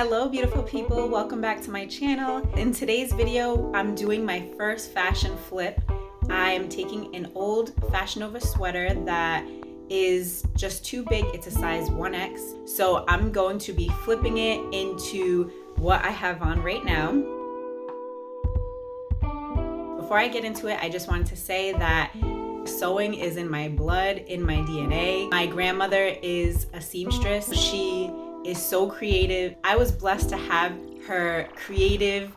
Hello beautiful people, welcome back to my channel. In today's video, I'm doing my first fashion flip. I am taking an old Fashion Nova sweater that is just too big. It's a size 1X. So I'm going to be flipping it into what I have on right now. Before I get into it, I just wanted to say that sewing is in my blood, in my DNA. My grandmother is a seamstress. She is so creative. I was blessed to have her creative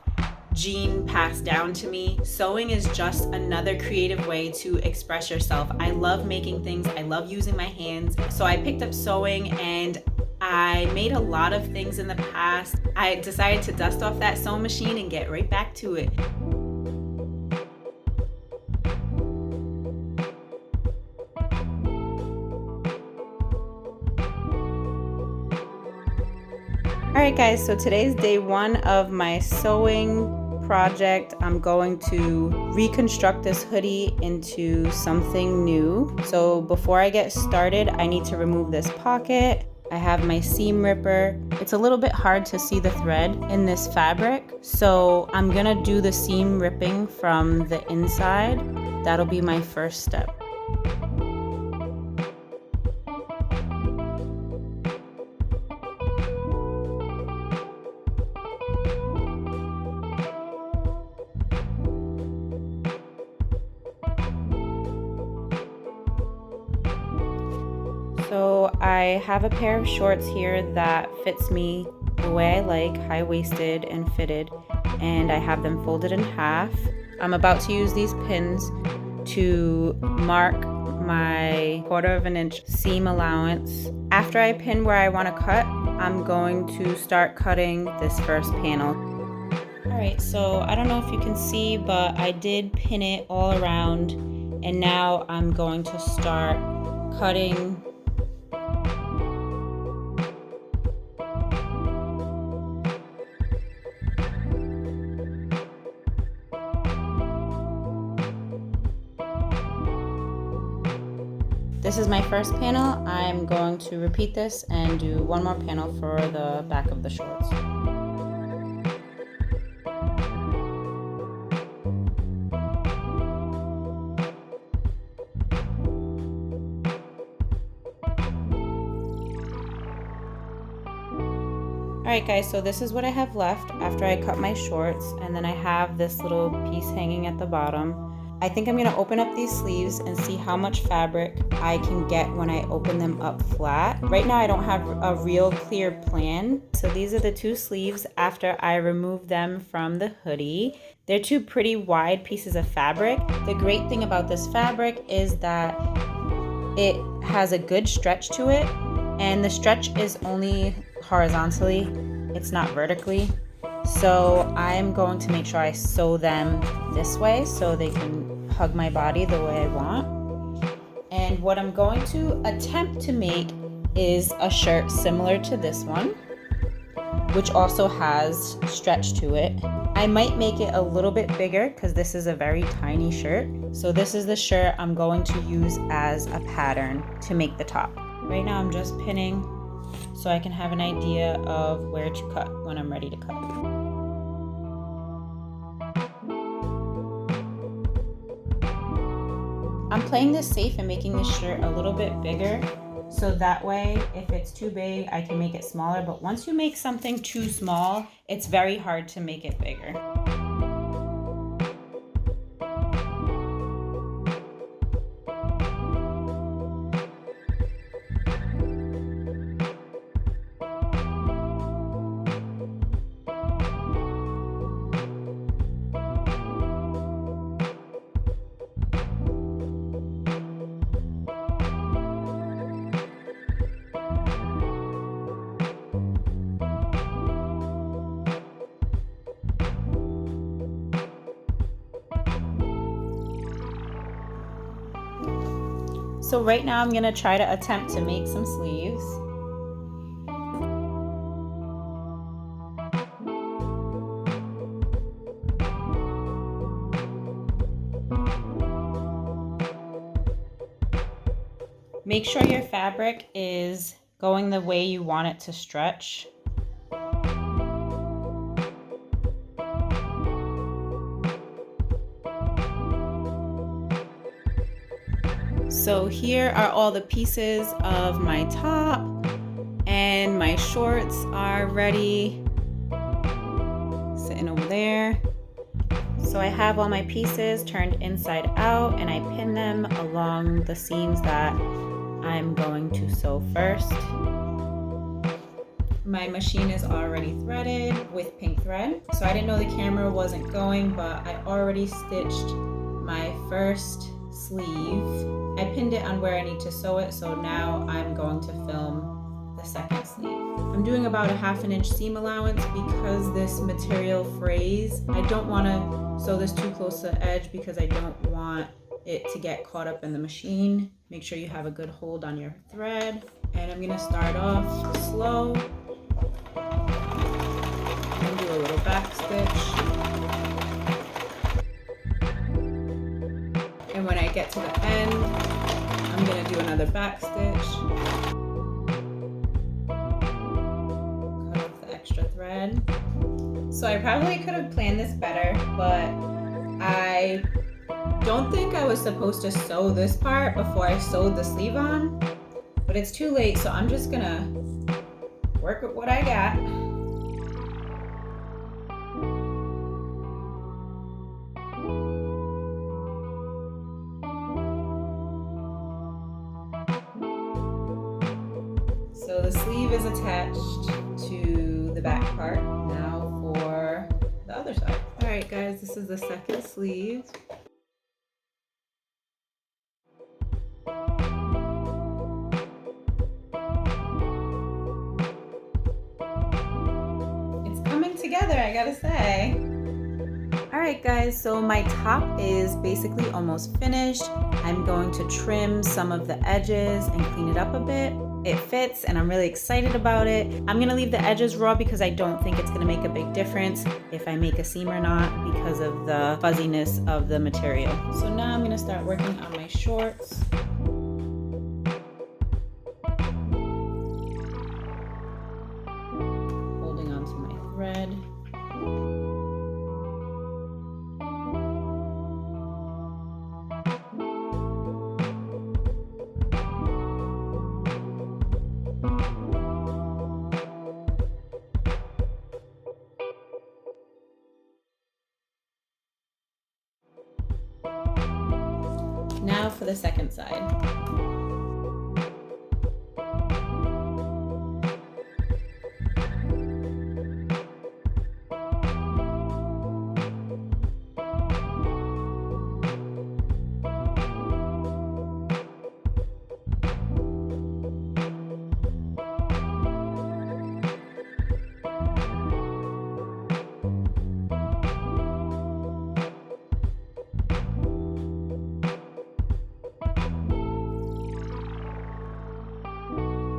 gene passed down to me. Sewing is just another creative way to express yourself. I love making things. I love using my hands. So I picked up sewing and I made a lot of things in the past. I decided to dust off that sewing machine and get right back to it. Alright guys, so today's day one of my sewing project. I'm going to reconstruct this hoodie into something new. So before I get started, I need to remove this pocket. I have my seam ripper. It's a little bit hard to see the thread in this fabric, so I'm gonna do the seam ripping from the inside. That'll be my first step. So I have a pair of shorts here that fits me the way I like, high-waisted and fitted, and I have them folded in half. I'm about to use these pins to mark my 1/4 inch seam allowance. After I pin where I want to cut, I'm going to start cutting this first panel. Alright, so I don't know if you can see, but I did pin it all around, and now I'm going to start cutting . This is my first panel. I'm going to repeat this and do one more panel for the back of the shorts. Alright guys, so this is what I have left after I cut my shorts, and then I have this little piece hanging at the bottom. I think I'm going to open up these sleeves and see how much fabric I can get when I open them up flat. Right now I don't have a real clear plan. So these are the two sleeves after I remove them from the hoodie. They're two pretty wide pieces of fabric. The great thing about this fabric is that it has a good stretch to it, and the stretch is only horizontally, it's not vertically. So I'm going to make sure I sew them this way so they can hug my body the way I want. And what I'm going to attempt to make is a shirt similar to this one, which also has stretch to it. I might make it a little bit bigger because this is a very tiny shirt. So this is the shirt I'm going to use as a pattern to make the top. Right now I'm just pinning so I can have an idea of where to cut when I'm ready to cut. I'm playing this safe and making this shirt a little bit bigger, so that way if it's too big I can make it smaller, but once you make something too small, it's very hard to make it bigger. So right now I'm going to try to attempt to make some sleeves. Make sure your fabric is going the way you want it to stretch. So here are all the pieces of my top, and my shorts are ready, sitting over there. So I have all my pieces turned inside out, and I pin them along the seams that I'm going to sew first. My machine is already threaded with pink thread. So I didn't know the camera wasn't going, but I already stitched my first sleeve. I pinned it on where I need to sew it, so now I'm going to film the second sleeve. I'm doing about a 1/2 inch seam allowance because this material frays. I don't want to sew this too close to the edge because I don't want it to get caught up in the machine. Make sure you have a good hold on your thread. And I'm gonna start off slow and do a little back stitch. And when I get to the end, I'm gonna do another back stitch. Cut off the extra thread. So I probably could have planned this better, but I don't think I was supposed to sew this part before I sewed the sleeve on, but it's too late, so I'm just gonna work with what I got. So the sleeve is attached to the back part. Now for the other side. All right, guys, this is the second sleeve. It's coming together, I gotta say. All right, guys, so my top is basically almost finished. I'm going to trim some of the edges and clean it up a bit. It fits and I'm really excited about it. I'm gonna leave the edges raw because I don't think it's gonna make a big difference if I make a seam or not because of the fuzziness of the material. So now I'm gonna start working on my shorts. Holding onto my thread. Now for the second side.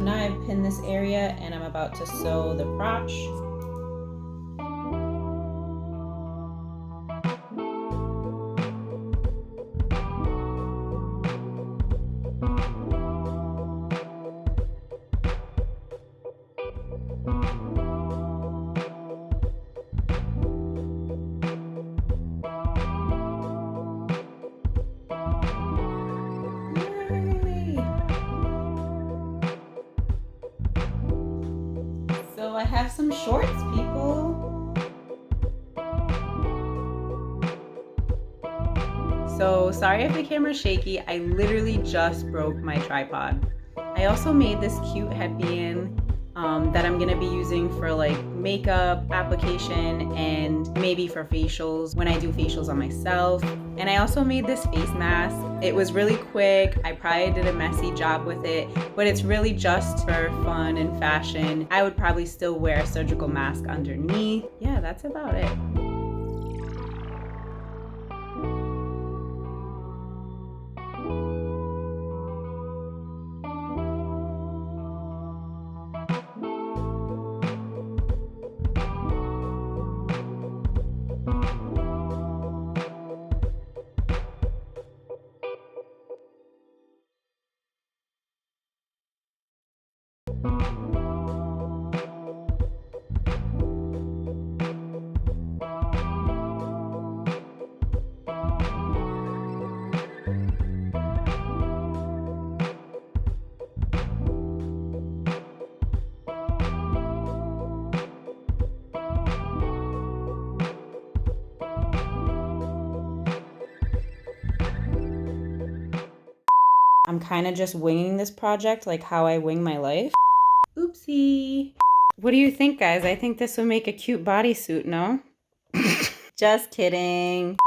Now I've pinned this area and I'm about to sew the crotch. So I have some shorts, people. So sorry if the camera's shaky. I literally just broke my tripod. I also made this cute headband that I'm gonna be using for like makeup application and maybe for facials when I do facials on myself. And I also made this face mask. It was really quick. I probably did a messy job with it, but it's really just for fun and fashion. I would probably still wear a surgical mask underneath. Yeah, that's about it. I'm kind of just winging this project like how I wing my life. Oopsie. What do you think, guys? I think this would make a cute bodysuit, no? Just kidding.